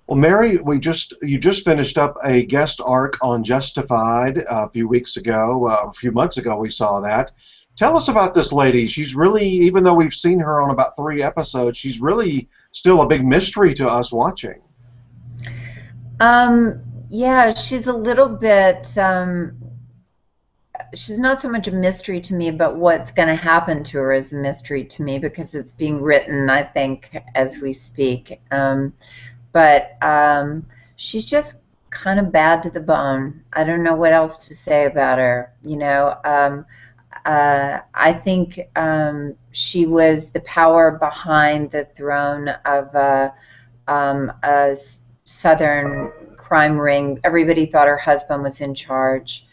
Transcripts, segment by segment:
Well, Mary, you just finished up a guest arc on Justified a few weeks ago. A few months ago, we saw that. Tell us about this lady. She's really, even though we've seen her on about 3 episodes, she's really still a big mystery to us watching. Yeah, she's a little bit, she's not so much a mystery to me, but what's going to happen to her is a mystery to me because it's being written, I think, as we speak. But she's just kind of bad to the bone. I don't know what else to say about her. I think she was the power behind the throne of a Southern crime ring. Everybody thought her husband was in charge.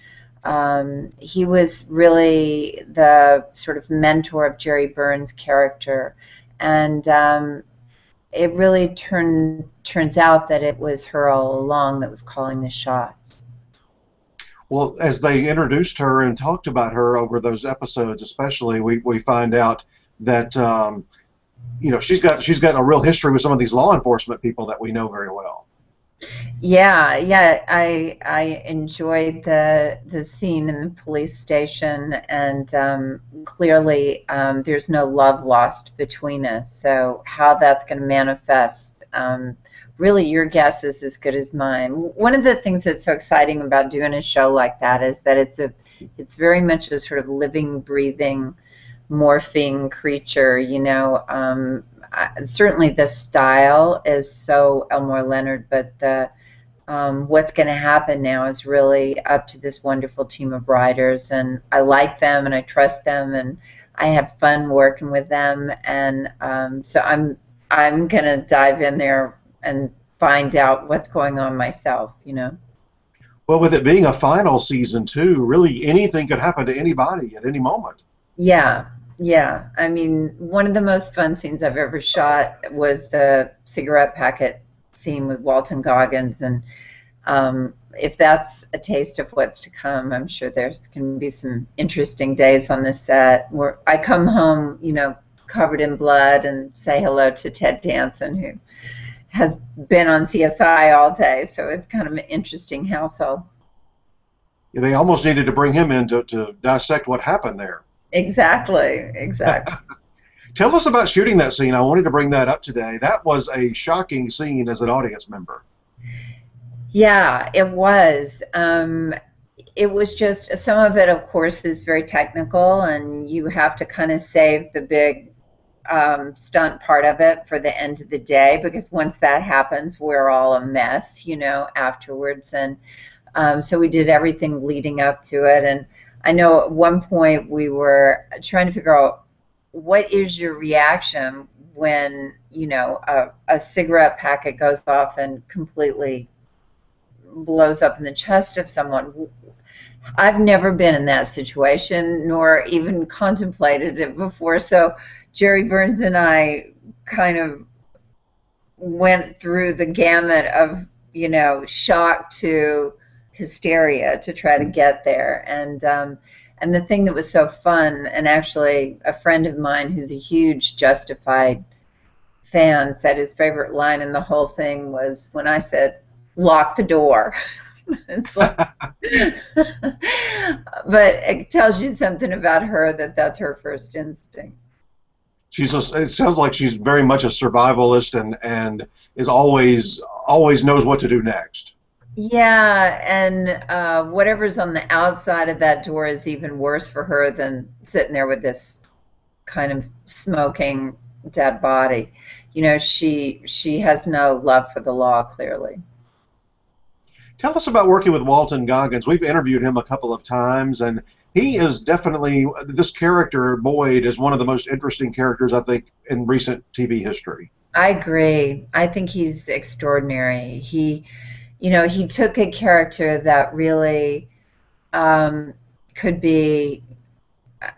He was really the sort of mentor of Jerry Burns' character, and it really turns out that it was her all along that was calling the shots. Well, as they introduced her and talked about her over those episodes, especially, we find out that she's got a real history with some of these law enforcement people that we know very well. Yeah. I enjoyed the scene in the police station, and clearly there's no love lost between us. So how that's going to manifest, really, your guess is as good as mine. One of the things that's so exciting about doing a show like that is that it's very much a sort of living, breathing, morphing creature. Certainly the style is so Elmore Leonard, but the what's going to happen now is really up to this wonderful team of writers, and I like them and I trust them and I have fun working with them, and so I'm going to dive in there and find out what's going on myself. Well, with it being a final season too, really anything could happen to anybody at any moment. Yeah. I mean, one of the most fun scenes I've ever shot was the cigarette packet scene with Walton Goggins, and if that's a taste of what's to come, I'm sure there's going to be some interesting days on the set where I come home, covered in blood and say hello to Ted Danson, who has been on CSI all day, so it's kind of an interesting household. Yeah, they almost needed to bring him in to dissect what happened there. Exactly. Tell us about shooting that scene. I wanted to bring that up today. That was a shocking scene as an audience member. Yeah, it was. It was just, some of it, of course, is very technical, and you have to kind of save the big stunt part of it for the end of the day, because once that happens, we're all a mess, afterwards. And so we did everything leading up to it. And I know at one point we were trying to figure out, what is your reaction when, a cigarette packet goes off and completely blows up in the chest of someone? I've never been in that situation, nor even contemplated it before. So Jerry Burns and I kind of went through the gamut of, shock to hysteria to try to get there. And the thing that was so fun, and actually a friend of mine who's a huge Justified fan said his favorite line in the whole thing was when I said, "Lock the door." It's like, but it tells you something about her, that's her first instinct. It sounds like she's very much a survivalist and is always knows what to do next. Yeah, and whatever's on the outside of that door is even worse for her than sitting there with this kind of smoking dead body. She has no love for the law, clearly. Tell us about working with Walton Goggins. We've interviewed him a couple of times, and he is definitely, this character, Boyd, is one of the most interesting characters, I think, in recent TV history. I agree. I think he's extraordinary. He took a character that really could be,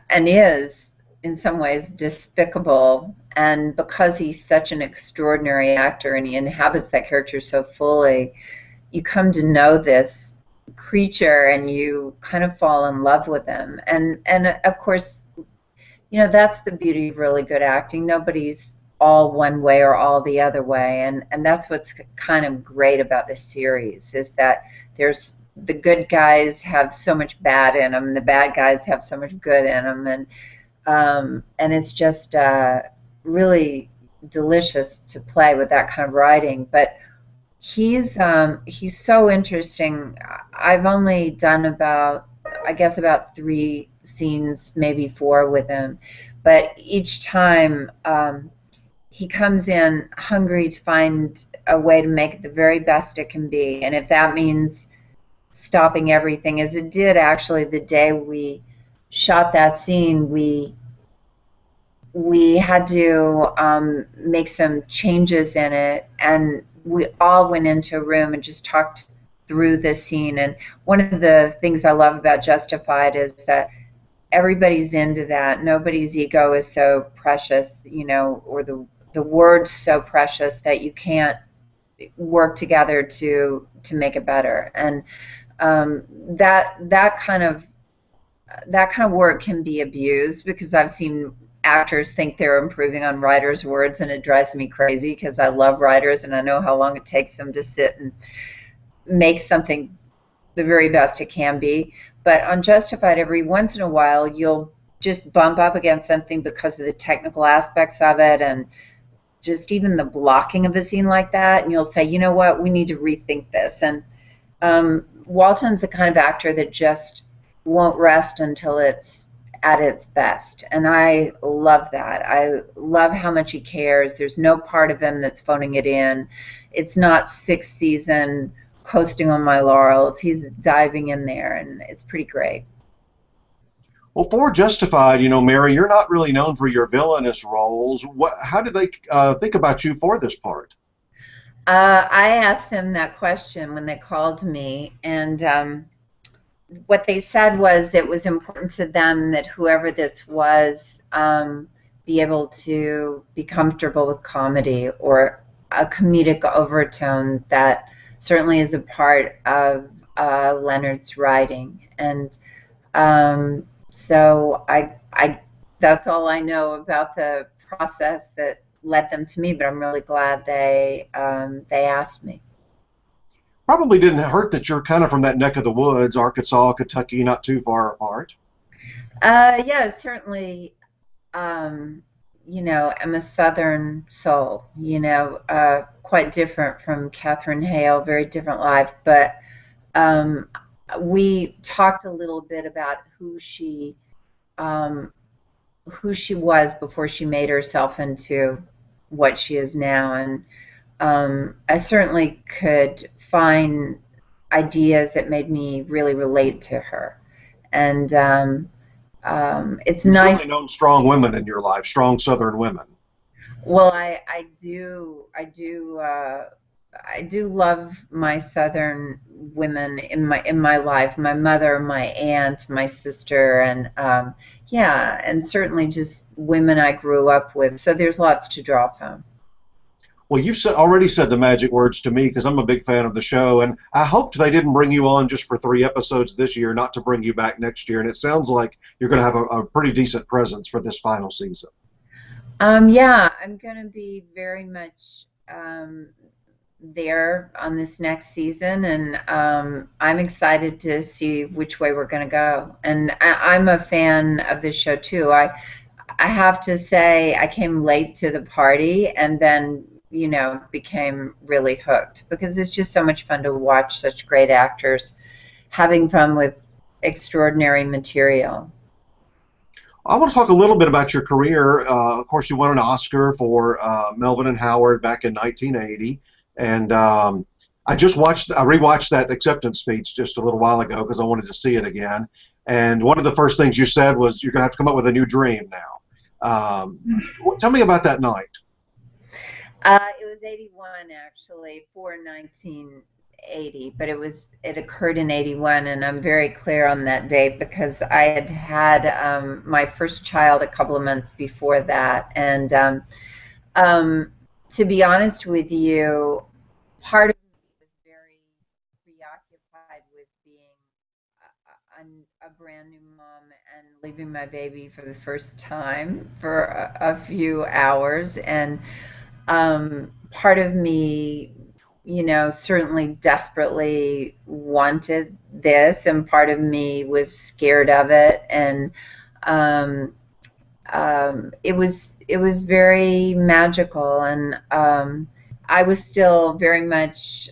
and is, in some ways, despicable, and because he's such an extraordinary actor and he inhabits that character so fully, you come to know this creature and you kind of fall in love with him. And of course, that's the beauty of really good acting. Nobody's all one way or all the other way. And that's what's kind of great about this series, is that there's the good guys have so much bad in them, and the bad guys have so much good in them, and it's just really delicious to play with that kind of writing. But he's so interesting. I've only done about 3 scenes, maybe 4 with him, but each time he comes in hungry to find a way to make it the very best it can be, and if that means stopping everything, as it did actually the day we shot that scene, we had to make some changes in it, and we all went into a room and just talked through the scene. And one of the things I love about Justified is that everybody's into that. Nobody's ego is so precious, or the words so precious that you can't work together to make it better. And that kind of work can be abused, because I've seen actors think they're improving on writers' words, and it drives me crazy, because I love writers and I know how long it takes them to sit and make something the very best it can be. But on Justified, every once in a while you'll just bump up against something because of the technical aspects of it, and just even the blocking of a scene like that, and you'll say, you know what, we need to rethink this. And Walton's the kind of actor that just won't rest until it's at its best, and I love that. I love how much he cares. There's no part of him that's phoning it in. It's not 6th season coasting on my laurels. He's diving in there, and it's pretty great. Well, for Justified, Mary, you're not really known for your villainous roles. How did they think about you for this part? I asked them that question when they called me, and what they said was it was important to them that whoever this was be able to be comfortable with comedy, or a comedic overtone that certainly is a part of Leonard's writing. And so I that's all I know about the process that led them to me, but I'm really glad they asked me. Probably didn't hurt that you're kind of from that neck of the woods, Arkansas, Kentucky, not too far apart. Yeah, certainly. I'm a Southern soul. Quite different from Catherine Hale, very different life. But we talked a little bit about who she was before she made herself into what she is now, and I certainly could find ideas that made me really relate to her. And it's You've nice. certainly known strong women in your life, strong Southern women. Well, I do love my Southern women in my life. My mother, my aunt, my sister, and yeah, and certainly just women I grew up with. So there's lots to draw from. Well, you've already said the magic words to me, because I'm a big fan of the show, and I hoped they didn't bring you on just for 3 episodes this year, not to bring you back next year. And it sounds like you're going to have a pretty decent presence for this final season. Yeah, I'm going to be very much there on this next season, and I'm excited to see which way we're going to go. And I'm a fan of this show too. I have to say I came late to the party, and then became really hooked, because it's just so much fun to watch such great actors having fun with extraordinary material. I want to talk a little bit about your career. Of course, you won an Oscar for Melvin and Howard back in 1980, and I rewatched that acceptance speech just a little while ago because I wanted to see it again. And one of the first things you said was you're going to have to come up with a new dream now. Tell me about that night. It was 81 actually, for 1980, but it occurred in 81, and I'm very clear on that date because I had my first child a couple of months before that. And to be honest with you, part of me was very preoccupied with being a brand new mom and leaving my baby for the first time for a few hours. And part of me, certainly desperately wanted this, and part of me was scared of it. And um, it was very magical, and I was still very much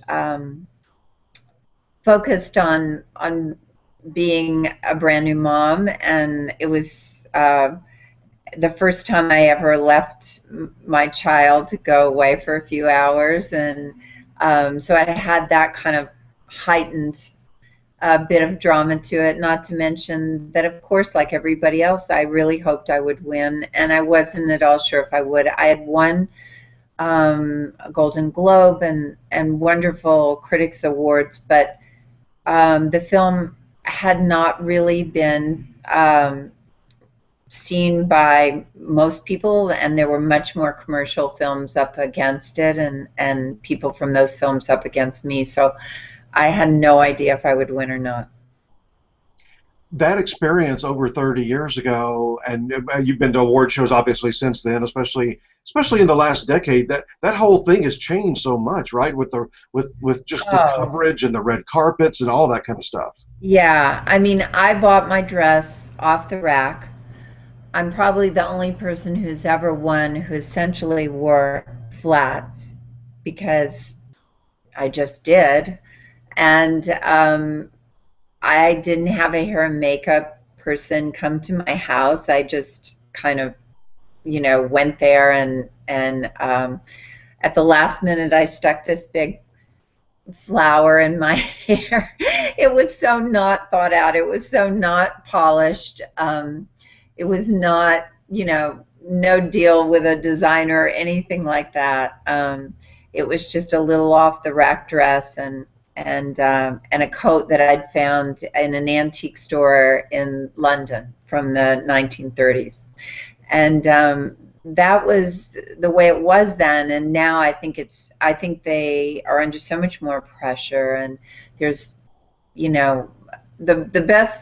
focused on being a brand new mom, and it was the first time I ever left my child to go away for a few hours, and so I had that kind of heightened bit of drama to it. Not to mention that, of course, like everybody else, I really hoped I would win, and I wasn't at all sure if I would. I had won a Golden Globe and wonderful critics awards, but the film had not really been seen by most people, and there were much more commercial films up against it, and people from those films up against me. So I had no idea if I would win or not. That experience over 30 years ago, and you've been to award shows obviously since then, especially in the last decade, that whole thing has changed so much, right? With just the Oh, coverage and the red carpets and all that kind of stuff. yeah. I mean, I bought my dress off the rack. I'm probably the only person who's ever won who essentially wore flats because I just did. And I didn't have a hair and makeup person come to my house. I just kind of, went there, and at the last minute, I stuck this big flower in my hair. It was so not thought out. It was so not polished. It was not, no deal with a designer or anything like that. It was just a little off the rack dress, and a coat that I'd found in an antique store in London from the 1930s. And that was the way it was then. And now I think they are under so much more pressure. And there's, you know, the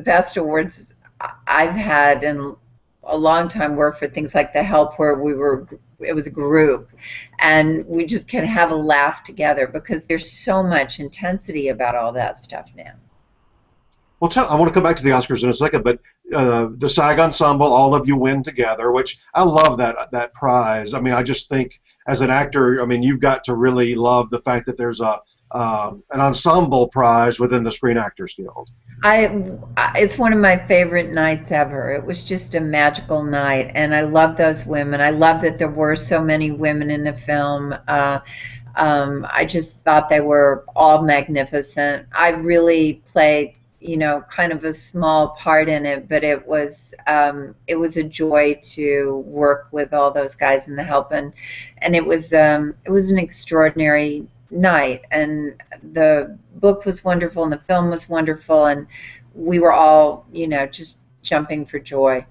best awards I've had in a long time were for things like The Help, where it was a group, and we just can have a laugh together because there's so much intensity about all that stuff now. Well, I want to come back to the Oscars in a second, but the SAG Ensemble, all of you win together, which I love that prize. I mean, I just think as an actor, I mean, you've got to really love the fact that there's an ensemble prize within the Screen Actors Guild. It's one of my favorite nights ever. It was just a magical night, and I love those women. I love that there were so many women in the film. I just thought they were all magnificent. I really played, kind of a small part in it, but it was a joy to work with all those guys in The Help, and it was an extraordinary night, and the book was wonderful and the film was wonderful, and we were all, just jumping for joy.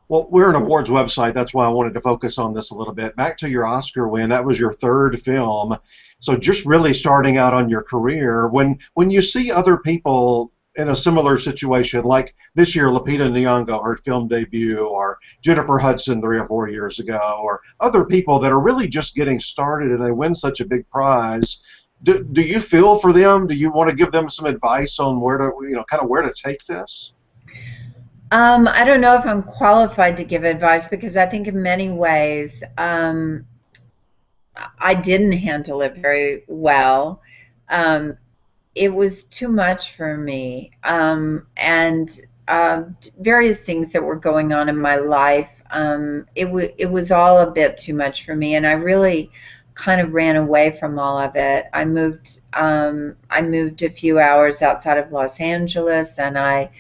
Well, we're an awards website. That's why I wanted to focus on this a little bit. Back to your Oscar win. That was your third film. So just really starting out on your career. When you see other people in a similar situation, like this year, Lupita Nyong'o, her film debut, or Jennifer Hudson 3 or 4 years ago, or other people that are really just getting started and they win such a big prize, do you feel for them? Do you want to give them some advice on where to, kind of where to take this? I don't know if I'm qualified to give advice because I think in many ways I didn't handle it very well. Um, it was too much for me, and various things that were going on in my life. It was all a bit too much for me, and I really kind of ran away from all of it. I moved a few hours outside of Los Angeles, and I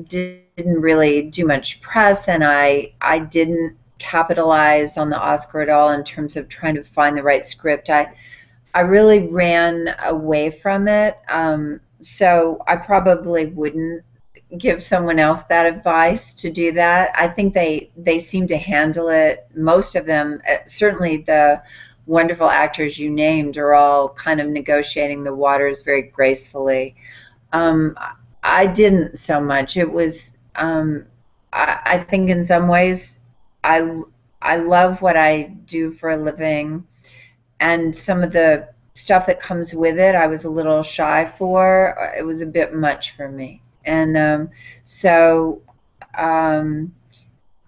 didn't really do much press, and I didn't capitalize on the Oscar at all in terms of trying to find the right script. I really ran away from it, so I probably wouldn't give someone else that advice to do that. I think they seem to handle it, most of them, certainly the wonderful actors you named, are all kind of negotiating the waters very gracefully. Um, I didn't so much. It was, I think in some ways, I, I love what I do for a living, and some of the stuff that comes with it, I was a little shy for. It was a bit much for me. And so um,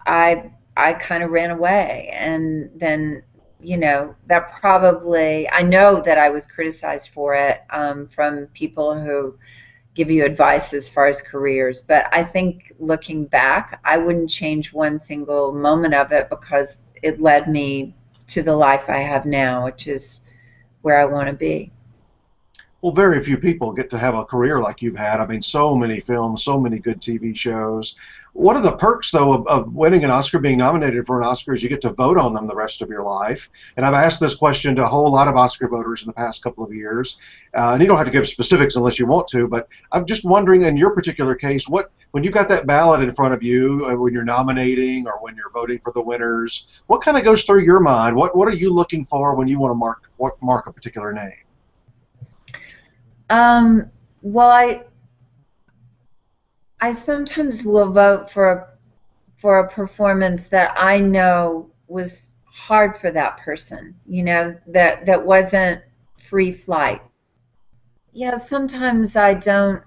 I kind of ran away, and then that probably, I know that I was criticized for it from people who give you advice as far as careers. But I think looking back, I wouldn't change one single moment of it because it led me to the life I have now, which is where I want to be. Well, very few people get to have a career like you've had. I mean, so many films, so many good TV shows. One of the perks, though, of winning an Oscar, being nominated for an Oscar, is you get to vote on them the rest of your life. And I've asked this question to a whole lot of Oscar voters in the past couple of years. And you don't have to give specifics unless you want to, but I'm just wondering, in your particular case, when you've got that ballot in front of you, when you're nominating or when you're voting for the winners, what kind of goes through your mind? What are you looking for when you want to mark a particular name? Well, I sometimes will vote for a performance that I know was hard for that person, that wasn't free flight. Yeah, sometimes um,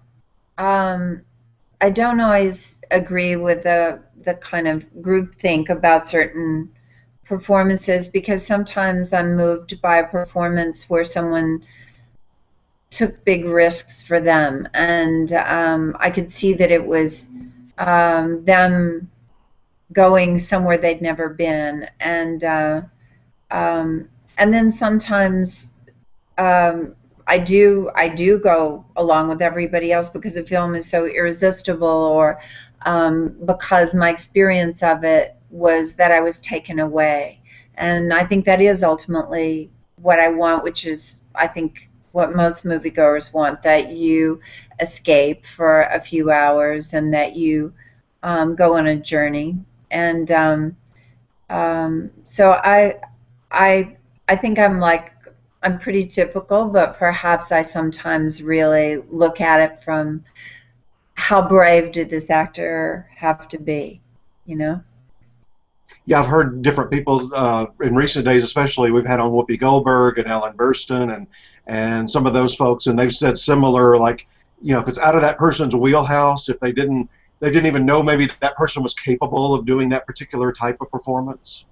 I don't always agree with the kind of groupthink about certain performances, because sometimes I'm moved by a performance where someone took big risks for them, and I could see that it was them going somewhere they'd never been, and then sometimes I do go along with everybody else because the film is so irresistible, or because my experience of it was that I was taken away, and I think that is ultimately what I want, which is, I think, what most moviegoers want, that you escape for a few hours and that you go on a journey. And so I think I'm pretty typical, but perhaps I sometimes really look at it from how brave did this actor have to be, you know? Yeah, I've heard different people in recent days, especially we've had on Whoopi Goldberg and Ellen Burstyn and some of those folks, and they've said similar, like, if it's out of that person's wheelhouse, if they didn't even know maybe that person was capable of doing that particular type of performance.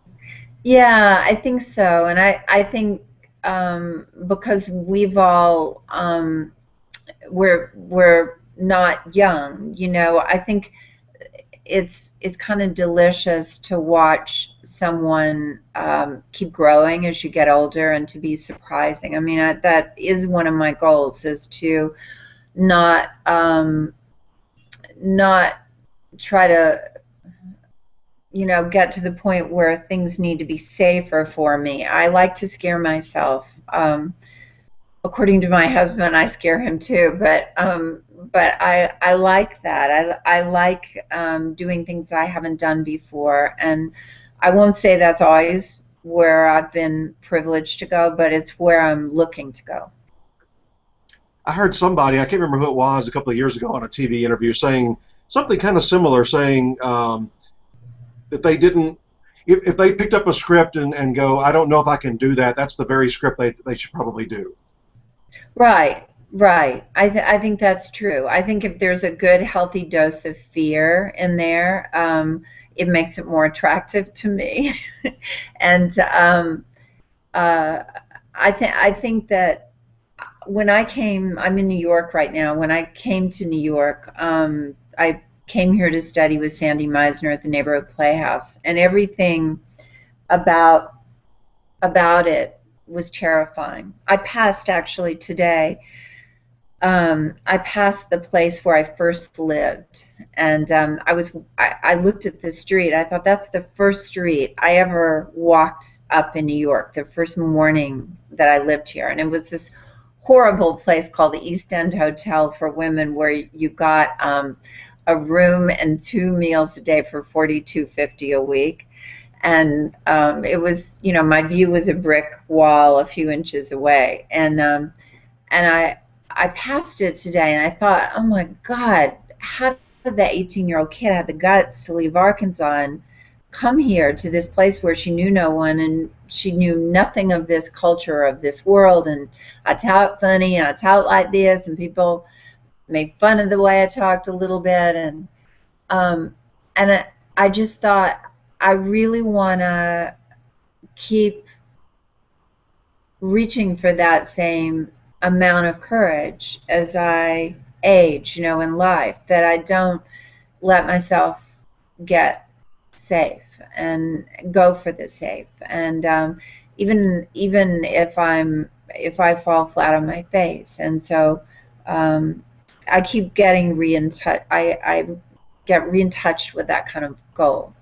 Yeah, I think so. And I think because we've all we're not young, I think it's kind of delicious to watch someone keep growing as you get older, and to be surprising. I mean, that is one of my goals, is to not not try to get to the point where things need to be safer for me. I like to scare myself. According to my husband, I scare him too, but I like that. I like doing things I haven't done before, and I won't say that's always where I've been privileged to go, but it's where I'm looking to go. I heard somebody, I can't remember who it was, a couple of years ago on a TV interview saying something kind of similar, saying that they didn't, if they picked up a script and go, I don't know if I can do that, that's the very script they should probably do. Right, right. I think that's true. I think if there's a good, healthy dose of fear in there, it makes it more attractive to me. And uh, I think that I'm in New York right now. When I came to New York, I came here to study with Sandy Meisner at the Neighborhood Playhouse, and everything about it was terrifying. I passed, actually, today. I passed the place where I first lived, and I looked at the street. I thought, that's the first street I ever walked up in New York, the first morning that I lived here, and it was this horrible place called the East End Hotel for women, where you got a room and 2 meals a day for $42.50 a week. And it was, my view was a brick wall a few inches away. And I passed it today and I thought, oh my God, how did that 18-year-old kid have the guts to leave Arkansas and come here to this place where she knew no one and she knew nothing of this culture, of this world, and I tout funny and I tout like this, and people made fun of the way I talked a little bit, um, and I just thought I really want to keep reaching for that same amount of courage as I age, in life, that I don't let myself get safe and go for the safe. And even if I fall flat on my face, and so I keep getting I get re in touch with that kind of goal.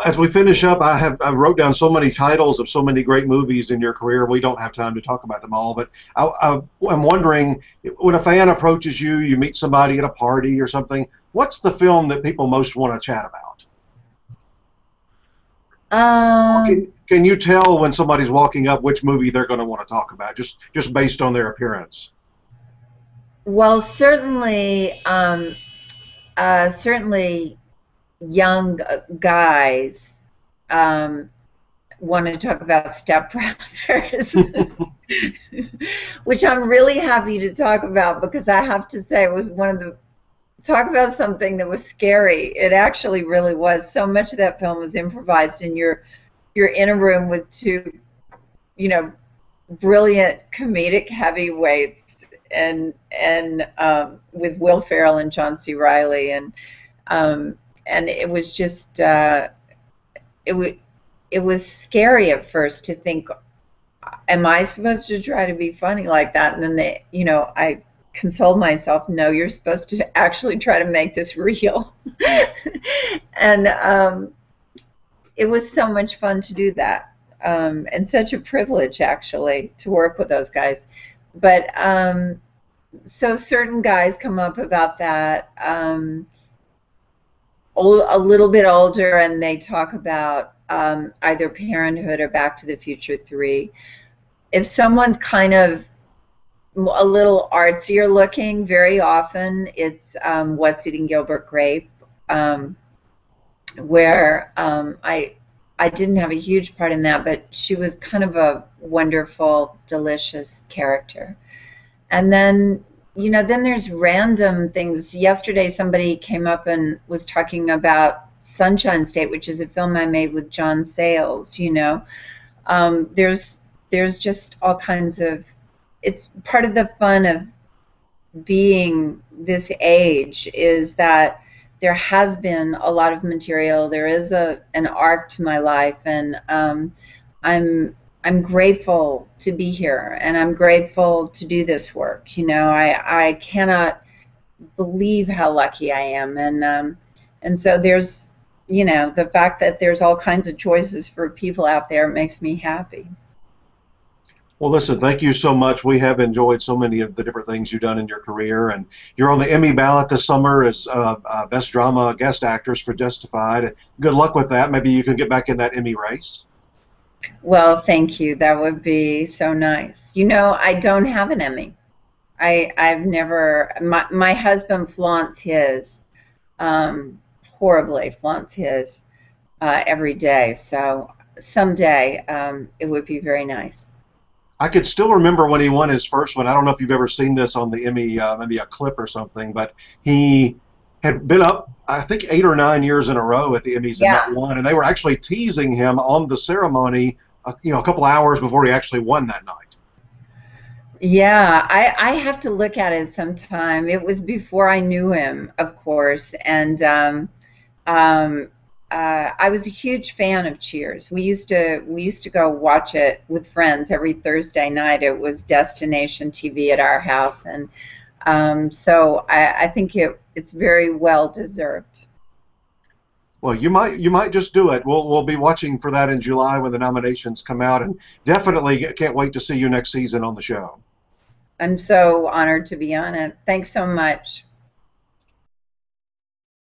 As we finish up, I wrote down so many titles of so many great movies in your career. We don't have time to talk about them all, but I'm wondering, when a fan approaches you, you meet somebody at a party or something, what's the film that people most want to chat about? Can you tell when somebody's walking up which movie they're going to want to talk about, just based on their appearance? Well, certainly young guys want to talk about Step Brothers, which I'm really happy to talk about, because I have to say it was talk about something that was scary. It actually really was. So much of that film was improvised, and you're in a room with two, brilliant comedic heavyweights, and with Will Ferrell and John C. Reilly, and it was just it was scary at first to think, am I supposed to try to be funny like that? And then I consoled myself, no, you're supposed to actually try to make this real. And it was so much fun to do that, and such a privilege actually to work with those guys. But so certain guys come up about that, a little bit older, and they talk about either Parenthood or Back to the Future 3. If someone's kind of a little artsier looking, very often it's What's Eating Gilbert Grape, where I didn't have a huge part in that, but she was kind of a wonderful, delicious character. And then, then there's random things. Yesterday, somebody came up and was talking about Sunshine State, which is a film I made with John Sayles. There's just all kinds of. It's part of the fun of being this age, is that there has been a lot of material. There is an arc to my life, and I'm grateful to be here, and I'm grateful to do this work. I cannot believe how lucky I am, and so there's the fact that there's all kinds of choices for people out there makes me happy. Well, listen, thank you so much. We have enjoyed so many of the different things you've done in your career, and you're on the Emmy ballot this summer as Best Drama Guest Actress for Justified. Good luck with that. Maybe you can get back in that Emmy race. Well, thank you. That would be so nice. I don't have an Emmy. I've never. My husband flaunts his, horribly flaunts his every day. So someday it would be very nice. I could still remember when he won his first one. I don't know if you've ever seen this on the Emmy, maybe a clip or something, but he had been up, I think, 8 or 9 years in a row at the Emmys and not won, and they were actually teasing him on the ceremony, a couple hours before he actually won that night. Yeah, I have to look at it sometime. It was before I knew him, of course, and I was a huge fan of Cheers. We used to go watch it with friends every Thursday night. It was destination TV at our house, and so I think it's very well deserved. Well, you might just do it. We'll be watching for that in July when the nominations come out, and definitely can't wait to see you next season on the show. I'm so honored to be on it. Thanks so much.